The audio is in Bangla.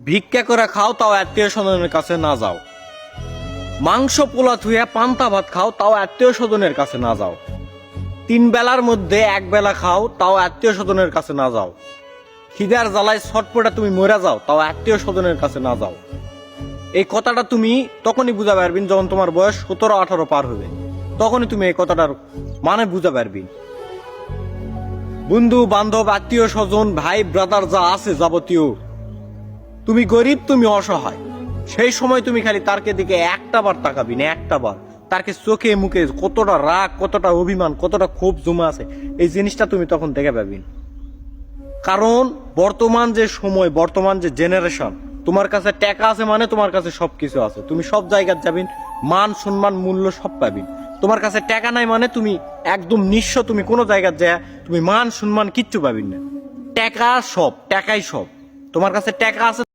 ভিক্ষা করে খাও তাও আত্মীয় স্বজনের কাছে না যাও। মাংস পোলা থুয়া পান্তা ভাত খাও তাও আত্মীয় স্বজনের কাছে না যাও। 3 বেলার মধ্যে 1 বেলা খাও তাও আত্মীয় স্বজনের কাছে না যাও। খিদার জ্বালায় ছটপটা তুমি মরে যাও তাও আত্মীয় স্বজনের কাছে না যাও। এই কথাটা তুমি তখনই বুঝা পারবেন যখন তোমার বয়স 17-18 পার হবে, তখনই তুমি এই কথাটার মানে বুঝা পারবেন। বন্ধু বান্ধব আত্মীয় স্বজন ভাই ব্রাদার যা আছে যাবতীয়, তুমি গরিব তুমি অসহায়, সেই সময় তুমি খালি তারকে দিকে একটা বার তাকাবি না, একটা বার তারকে চোখে মুখে কতটা রাগ, কতটা অভিমান, কতটা ক্ষোভ জমা আছে, এই জিনিসটা তুমি তখন দেখে পাবি। কারণ বর্তমান যে সময়, বর্তমান যে জেনারেশন, তোমার কাছে টাকা আছে মানে তোমার কাছে সবকিছু আছে, তুমি সব জায়গায় যাবেন, মান সম্মান মূল্য সব পাবেন। তোমার কাছে টাকা নাই মানে তুমি একদম নিঃস্ব, তুমি কোনো জায়গায় যায় তুমি মান সম্মান কিচ্ছু পাবেন না। টাকা সব, টাকাই সব। তোমার কাছে টাকা আছে